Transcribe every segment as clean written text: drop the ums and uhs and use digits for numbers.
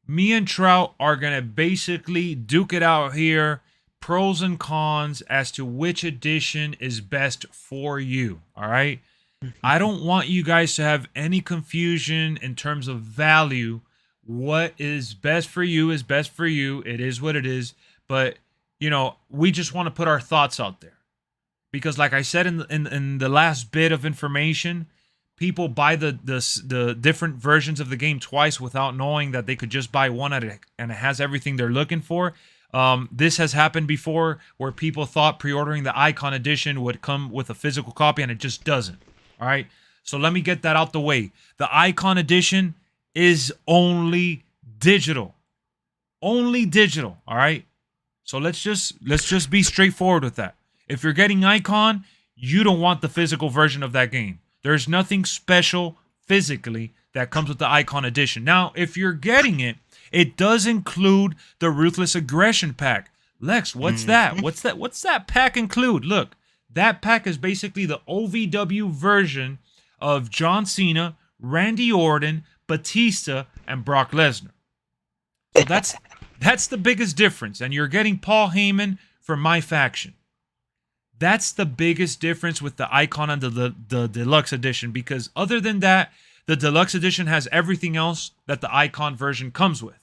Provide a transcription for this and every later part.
Me and Trout are going to basically duke it out here, pros and cons as to which edition is best for you. All right. I don't want you guys to have any confusion in terms of value. What is best for you is best for you. It is what it is. But, we just want to put our thoughts out there. Because like I said in the last bit of information, people buy the different versions of the game twice without knowing that they could just buy one and it has everything they're looking for. This has happened before where people thought pre-ordering the Icon Edition would come with a physical copy and it just doesn't. All right. So let me get that out the way. The Icon Edition is only digital. Only digital. All right. So let's just be straightforward with that. If you're getting Icon, you don't want the physical version of that game. There's nothing special physically that comes with the Icon Edition. Now, if you're getting it, it does include the Ruthless Aggression Pack. Lex, what's that? What's that pack include? Look, that pack is basically the OVW version of John Cena, Randy Orton, Batista, and Brock Lesnar. So that's the biggest difference. And you're getting Paul Heyman from MyFaction. That's the biggest difference with the Icon and the Deluxe Edition, because other than that, the Deluxe Edition has everything else that the Icon version comes with.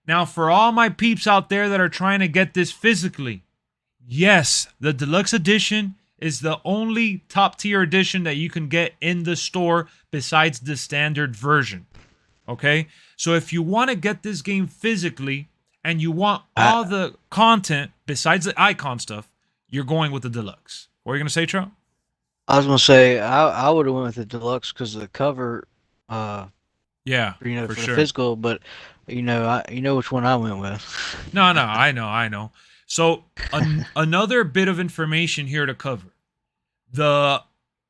Now, for all my peeps out there that are trying to get this physically, yes, the Deluxe Edition is the only top-tier edition that you can get in the store besides the standard version. Okay? So if you want to get this game physically and you want all the content besides the Icon stuff, you're going with the Deluxe. What are you going to say, Trout? I was gonna say I would have went with the deluxe because of the cover, Yeah, for for the sure. physical. But you know which one I went with. No, I know. So another bit of information here to cover. The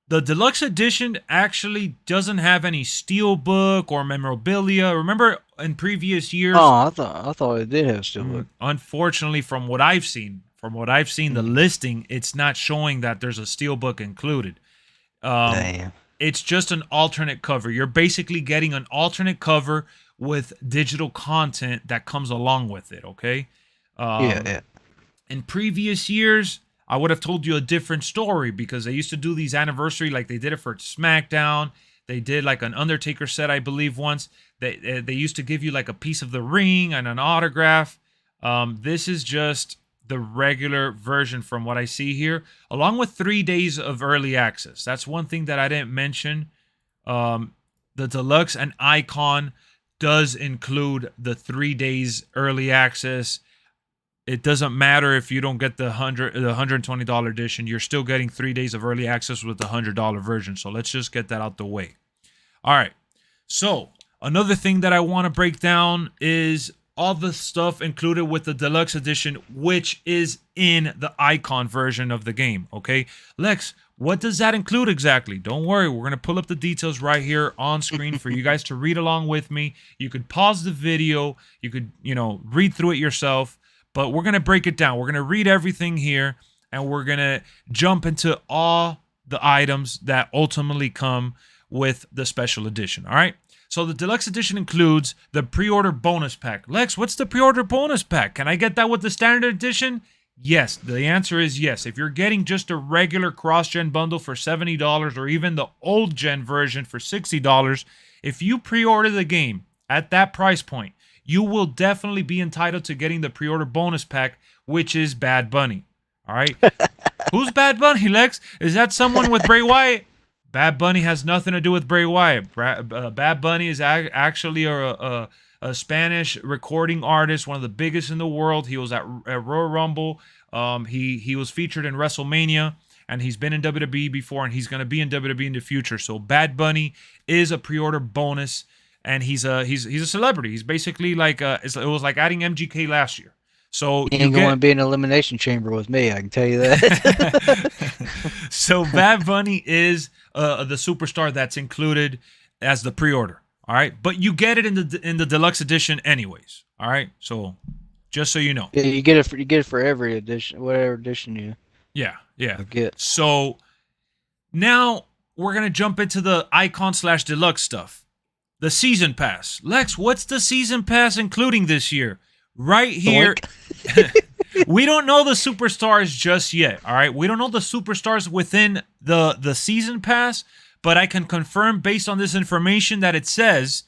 the deluxe edition actually doesn't have any steelbook or memorabilia. Remember in previous years, Oh, I thought it did have steelbook. unfortunately, from what I've seen, the listing, it's not showing that there's a steelbook included. Um, Damn. it's just an alternate cover. You're basically getting an alternate cover with digital content that comes along with it. Okay. Yeah, Um, yeah. in previous years, I would have told you a different story because they used to do these anniversary, like they did it for SmackDown. They did like an Undertaker set, I believe, once. They used to give you like a piece of the ring and an autograph. This is just the regular version from what I see here, along with 3 days of early access. That's one thing that I didn't mention. The deluxe and icon does include the 3 days early access. It doesn't matter if you don't get the $120 edition. You're still getting 3 days of early access with the $100 version. So let's just get that out the way. All right. So another thing that I want to break down is all the stuff included with the deluxe edition, which is in the icon version of the game. Okay, Lex, what does that include exactly? Don't worry, we're gonna pull up the details right here on screen for you guys to read along with me. You could pause the video, you could read through it yourself, but we're gonna break it down. We're gonna read everything here, and we're gonna jump into all the items that ultimately come with the special edition. All right. So the deluxe edition includes the pre-order bonus pack. Lex, what's the pre-order bonus pack? Can I get that with the standard edition? Yes, the answer is yes. If you're getting just a regular cross-gen bundle for $70 or even the old gen version for $60, if you pre-order the game at that price point, you will definitely be entitled to getting the pre-order bonus pack, which is Bad Bunny. All right? Who's Bad Bunny, Lex? Is that someone with Bray Wyatt? Bad Bunny has nothing to do with Bray Wyatt. Bad Bunny is actually a Spanish recording artist, one of the biggest in the world. He was at Royal Rumble. He was featured in WrestleMania, and he's been in WWE before, and he's going to be in WWE in the future. So Bad Bunny is a pre-order bonus, and he's a celebrity. He's basically like it was like adding MGK last year. So You you ain't going to get be in an elimination chamber with me. I can tell you that. so Bad Bunny is the superstar that's included as the pre-order. All right, but you get it in the deluxe edition anyways. All right, so just so you know. Yeah, you get it for every edition, whatever edition Yeah, yeah. you get. So now we're gonna jump into the icon slash deluxe stuff. the season pass. Lex, what's the season pass including this year? Right here. We don't know the superstars just yet, all right? We don't know the superstars within the season pass, but I can confirm based on this information that it says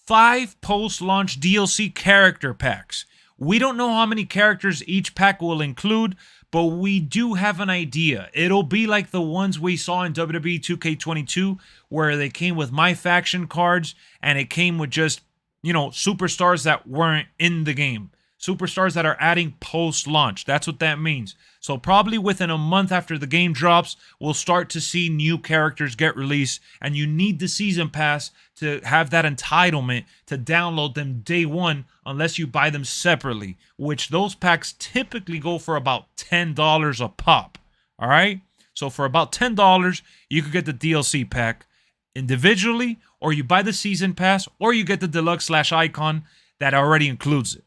5 post-launch DLC character packs. We don't know how many characters each pack will include, but we do have an idea. It'll be like the ones we saw in WWE 2K22, where they came with MyFaction cards, and it came with just, superstars that weren't in the game. Superstars that are adding post-launch. That's what that means. So probably within a month after the game drops, we'll start to see new characters get released, and you need the season pass to have that entitlement to download them day one unless you buy them separately, which those packs typically go for about $10 a pop. All right? So for about $10, you could get the DLC pack individually, or you buy the season pass, or you get the deluxe/icon that already includes it.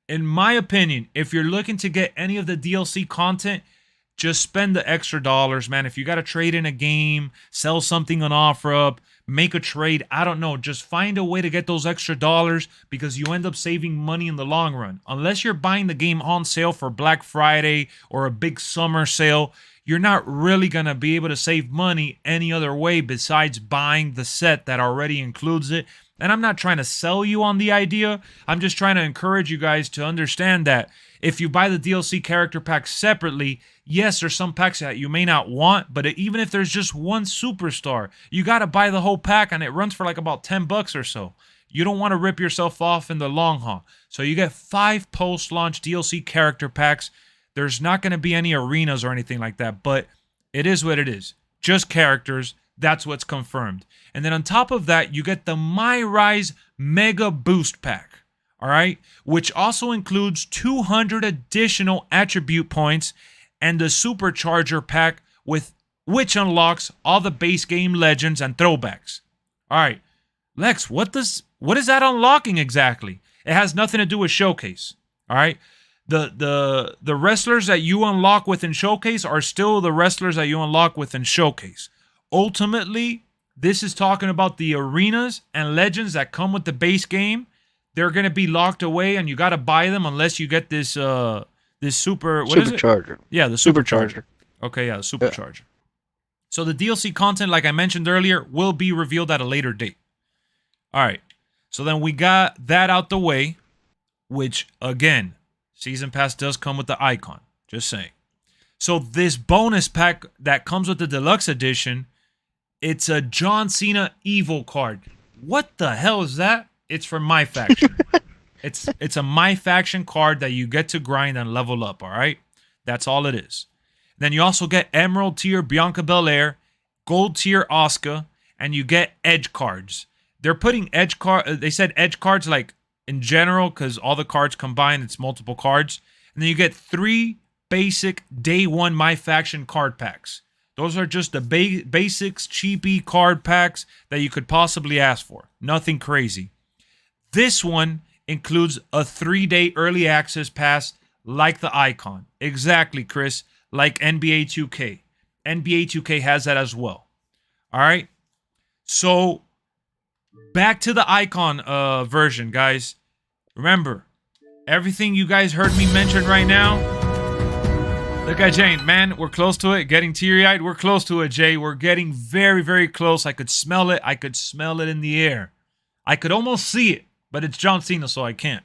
In my opinion, if you're looking to get any of the DLC content, just spend the extra dollars, man. If you got to trade in a game, sell something on OfferUp, make a trade, I don't know. Just find a way to get those extra dollars because you end up saving money in the long run. Unless you're buying the game on sale for Black Friday or a big summer sale, you're not really going to be able to save money any other way besides buying the set that already includes it. And I'm not trying to sell you on the idea. I'm just trying to encourage you guys to understand that if you buy the DLC character pack separately, yes, there's some packs that you may not want, but even if there's just one superstar, you got to buy the whole pack and it runs for like about $10 or so. You don't want to rip yourself off in the long haul. So you get 5 post-launch DLC character packs. There's not going to be any arenas or anything like that, but it is what it is. Just characters. That's what's confirmed. And then on top of that, you get the My Rise Mega Boost Pack, all right? Which also includes 200 additional attribute points and the Supercharger Pack, which unlocks all the base game legends and throwbacks. All right, Lex, what is that unlocking exactly? It has nothing to do with Showcase, all right? The wrestlers that you unlock within Showcase are still the wrestlers that you unlock within Showcase. Ultimately, this is talking about the arenas and legends that come with the base game. They're going to be locked away, and you got to buy them unless you get this Supercharger. Yeah, the Supercharger. Okay, yeah, the Supercharger. Yeah. So the DLC content, like I mentioned earlier, will be revealed at a later date. All right. So then we got that out the way, which, again, Season Pass does come with the icon. Just saying. So this bonus pack that comes with the Deluxe Edition, it's a John Cena Evil card. What the hell is that? It's for MyFaction. It's a MyFaction card that you get to grind and level up, all right? That's all it is. Then you also get Emerald tier Bianca Belair, Gold tier Asuka, and you get Edge cards. They're putting Edge card. They said Edge cards like in general because all the cards combined, it's multiple cards. And then you get 3 basic day 1 MyFaction card packs. Those are just the basics, cheapy card packs that you could possibly ask for. Nothing crazy. This one includes a 3-day early access pass like the icon. Exactly, Chris. Like NBA 2K. NBA 2K has that as well. All right. So back to the icon version, guys. Remember, everything you guys heard me mention right now. Look at Jane, man, we're close to it. Getting teary-eyed. We're close to it, Jay. We're getting very, very close. I could smell it. I could smell it in the air. I could almost see it, but it's John Cena, so I can't.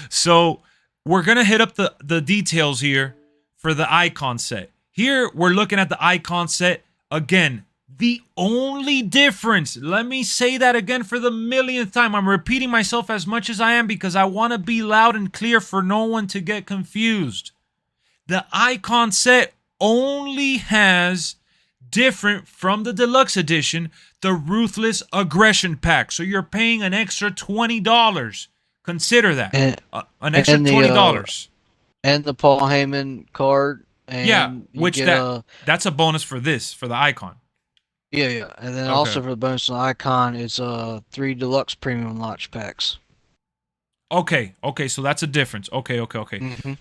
So we're going to hit up the details here for the icon set. Here, we're looking at the icon set. Again, the only difference, let me say that again for the millionth time. I'm repeating myself as much as I am because I want to be loud and clear for no one to get confused. The icon set only has, different from the Deluxe Edition, the Ruthless Aggression Pack. So you're paying an extra $20. Consider that. An extra $20. And the Paul Heyman card. And yeah, which that's a bonus for this, for the icon. Yeah. And then also for the bonus on the icon, it's 3 Deluxe Premium Launch Packs. Okay, so that's a difference. Okay.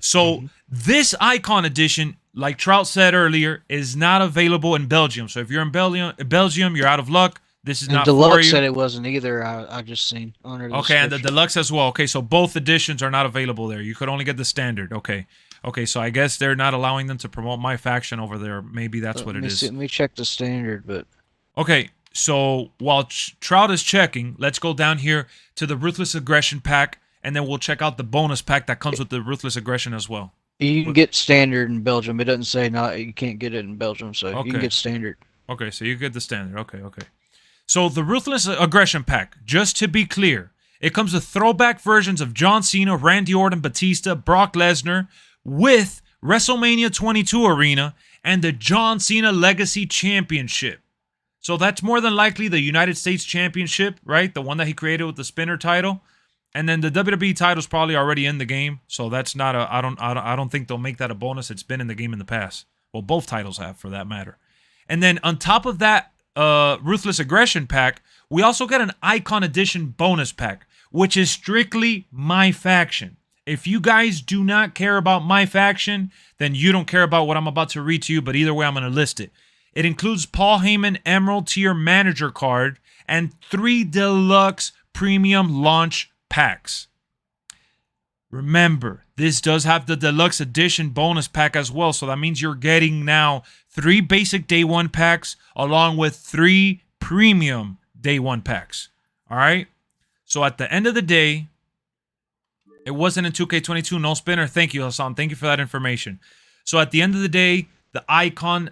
So this icon edition, like Trout said earlier, is not available in Belgium. So if you're in Belgium, you're out of luck. This is And not for Deluxe you. said it wasn't either. I just seen under the Okay, and the description. deluxe as well. Okay, so both editions are not available there. You could only get the standard. Okay. Okay, so I guess they're not allowing them to promote MyFaction over there. Maybe that's what Let it me see. is. Let me check the standard, but Okay, so while Trout is checking, let's go down here to the Ruthless Aggression pack, and then we'll check out the bonus pack that comes with the Ruthless Aggression as well. you can get standard in Belgium. It doesn't say not. You can't get it in Belgium, so you can Okay. get standard. Okay, so you get the standard. Okay, okay. So the Ruthless Aggression pack, just to be clear, it comes with throwback versions of John Cena, Randy Orton, Batista, Brock Lesnar, with WrestleMania 22 Arena and the John Cena Legacy Championship. So that's more than likely the United States Championship, right? The one that he created with the spinner title. And then the WWE title's probably already in the game, so that's not a. I don't think they'll make that a bonus. It's been in the game in the past. Well, both titles have, for that matter. And then on top of that, Ruthless Aggression pack, we also get an Icon Edition bonus pack, which is strictly MyFaction. If you guys do not care about MyFaction, then you don't care about what I'm about to read to you. But either way, I'm going to list it. It includes Paul Heyman Emerald Tier Manager card and 3 deluxe premium launch packs. Remember, this does have the deluxe edition bonus pack as well, so that means you're getting now 3 basic day 1 packs along with 3 premium day 1 packs. All right? So at the end of the day, it wasn't in 2K22, no spinner. Thank you, Hassan. Thank you for that information. So at the end of the day, the Icon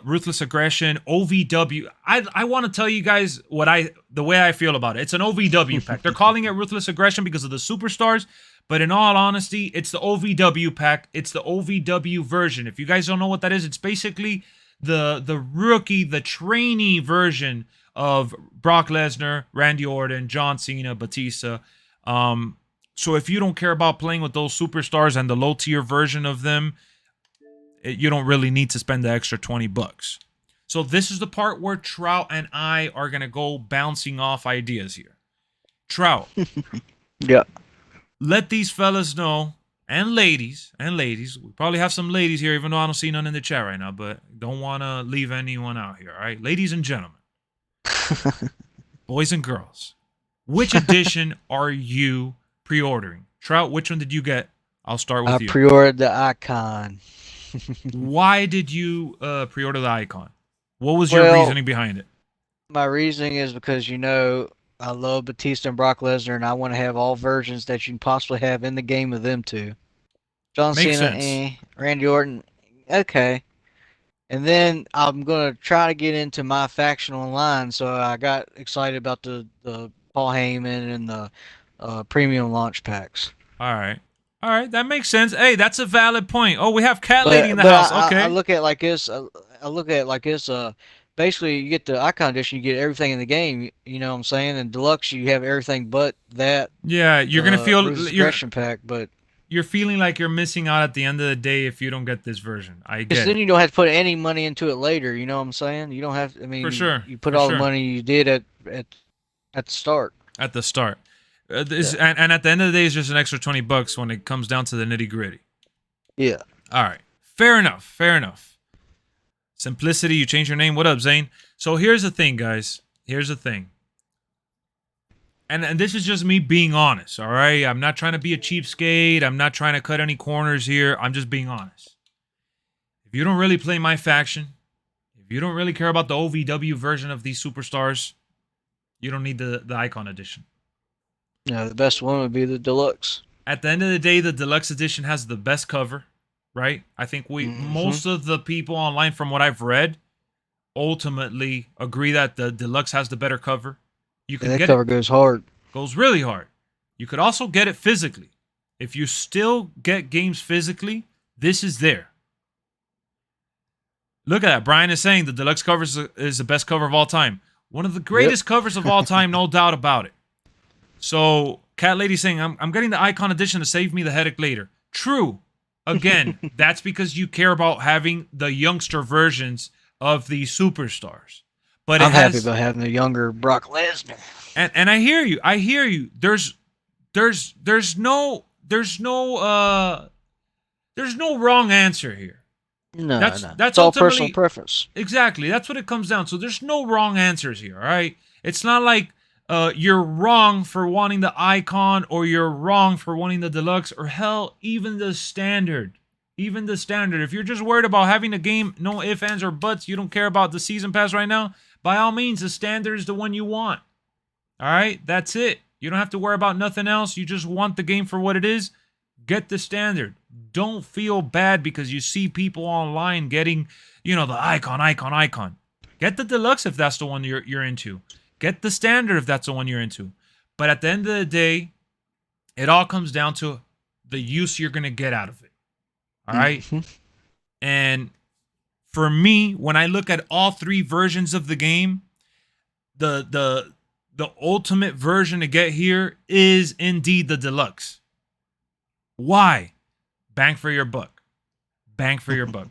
Ruthless Aggression OVW. I want to tell you guys the way I feel about it. It's an OVW pack. They're calling it Ruthless Aggression because of the superstars, but in all honesty, it's the OVW pack. It's the OVW version. If you guys don't know what that is, it's basically the rookie, the trainee version of Brock Lesnar, Randy Orton, John Cena, Batista. So if you don't care about playing with those superstars and the low tier version of them, you don't really need to spend the extra $20. So this is the part where Trout and I are going to go bouncing off ideas here. Trout. Yeah. Let these fellas know, and ladies, we probably have some ladies here, even though I don't see none in the chat right now, but don't want to leave anyone out here, all right? Ladies and gentlemen, boys and girls, which edition are you pre-ordering? Trout, which one did you get? I'll start with you. I pre-ordered the Icon. Why did you pre-order the Icon? What was your reasoning behind it? My reasoning is because, I love Batista and Brock Lesnar, and I want to have all versions that you can possibly have in the game of them two. John Makes Cena, sense. Randy Orton, okay. And then I'm going to try to get into MyFaction online, so I got excited about the Paul Heyman and the premium launch packs. All right. All right, that makes sense. Hey, that's a valid point. Oh, we have Cat Lady in the house. Okay. I look at it like this. I look at it like this. Basically, you get the Icon Edition, you get everything in the game. You know what I'm saying? And Deluxe, you have everything but that. Yeah, you're gonna feel Aggression pack, but you're feeling like you're missing out at the end of the day if you don't get this version. I get it. Then you don't have to put any money into it later. You know what I'm saying? You don't have. I mean, For sure. You put all the money you did at the start. At the start. And at the end of the day, it's just an extra $20 when it comes down to the nitty gritty. Yeah. All right. Fair enough. Fair enough. Simplicity, you change your name. What up, Zane? So here's the thing, guys. Here's the thing. And this is just me being honest, all right? I'm not trying to be a cheapskate. I'm not trying to cut any corners here. I'm just being honest. If you don't really play MyFaction, if you don't really care about the OVW version of these superstars, you don't need the Icon Edition. Yeah, the best one would be the Deluxe. At the end of the day, the Deluxe Edition has the best cover, right? I think most of the people online, from what I've read, ultimately agree that the Deluxe has the better cover. You can that cover goes hard. Goes really hard. You could also get it physically. If you still get games physically, this is there. Look at that. Brian is saying the Deluxe cover is the best cover of all time. One of the greatest covers of all time, no doubt about it. So, Cat Lady saying, I'm getting the Icon Edition to save me the headache later. True. Again, that's because you care about having the youngster versions of these superstars. But I'm happy about having the younger Brock Lesnar. And I hear you. I hear you. There's no wrong answer here. No, that's it's all personal preference. Exactly. That's what it comes down to. There's no wrong answers here, all right? It's not like you're wrong for wanting the icon or you're wrong for wanting the deluxe or hell, even the standard. Even the standard. If you're just worried about having a game, no ifs, ands, or buts, you don't care about the season pass right now, by all means, the standard is the one you want. All right? That's it. You don't have to worry about nothing else. You just want the game for what it is. Get the standard. Don't feel bad because you see people online getting, the icon. Get the deluxe if that's the one you're into. Get the standard if that's the one you're into. But at the end of the day, it all comes down to the use you're going to get out of it. All right? Mm-hmm. And for me, when I look at all three versions of the game, the ultimate version to get here is indeed the deluxe. Why? Bang for your buck. Bang for your buck.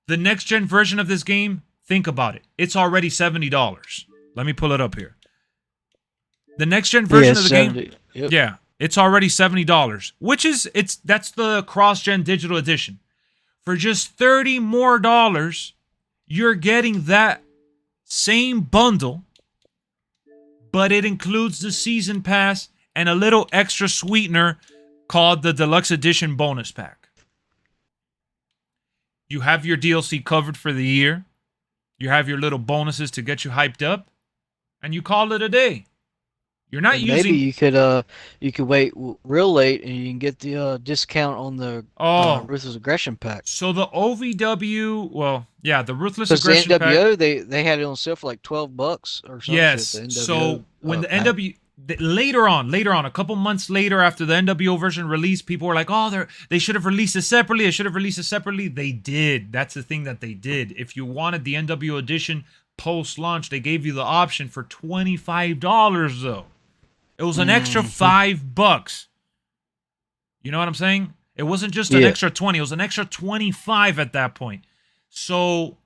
The next gen version of this game, think about it. It's already $70. Let me pull it up here. The next gen version of the 70. game, Yep. yeah, it's already $70, which is that's the cross gen digital edition. For just $30 more, you're getting that same bundle, but it includes the season pass and a little extra sweetener called the deluxe edition bonus pack. You have your DLC covered for the year. You have your little bonuses to get you hyped up, and you call it a day. You're not And using. maybe you could wait real late and you can get the discount on the Ruthless Aggression pack. So the OVW, well, yeah, the Ruthless Because the Aggression pack. NWO, they had it on sale for like $12 or something. Yes. The NWO, So when the pack. later on, a couple months later after the NWO version released, people were like, "Oh, they should have released it separately. They should have released it separately." They did. That's the thing that they did. If you wanted the NWO edition post-launch, they gave you the option for $25 though. It was an extra $5. You know what I'm saying? It wasn't just an extra 20. It was an extra 25 at that point. So,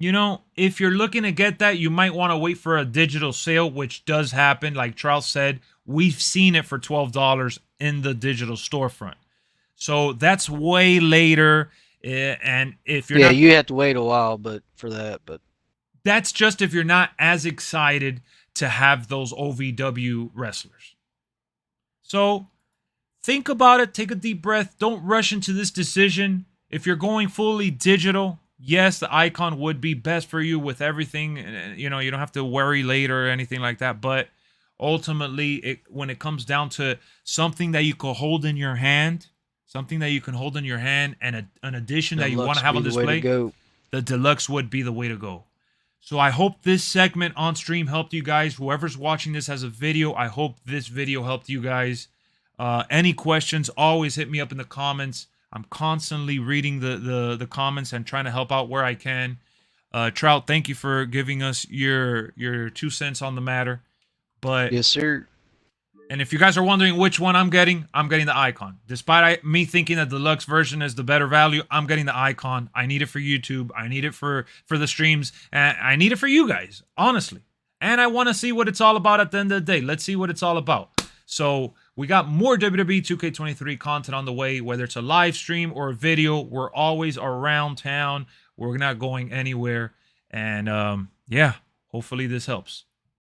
if you're looking to get that, you might want to wait for a digital sale, which does happen. Like Charles said, we've seen it for $12 in the digital storefront. So that's way later. And if you're not, you have to wait a while, but that's just if you're not as excited to have those OVW wrestlers. So think about it. Take a deep breath. Don't rush into this decision. If you're going fully digital, yes, the icon would be best for you with everything. You don't have to worry later or anything like that. But ultimately, when it comes down to something that you can hold in your hand, and an addition that you want to have on display, the deluxe would be the way to go. So I hope this segment on stream helped you guys. Whoever's watching this as a video, I hope this video helped you guys. Any questions, always hit me up in the comments. I'm constantly reading the comments and trying to help out where I can. Trout, thank you for giving us your 2 cents on the matter. But yes, sir. And if you guys are wondering which one I'm getting the icon. Despite me thinking that the deluxe version is the better value, I'm getting the icon. I need it for YouTube. I need it for the streams. And I need it for you guys, honestly. And I want to see what it's all about at the end of the day. Let's see what it's all about. So we got more WWE 2K23 content on the way, whether it's a live stream or a video. We're always around town. We're not going anywhere. And yeah, hopefully this helps.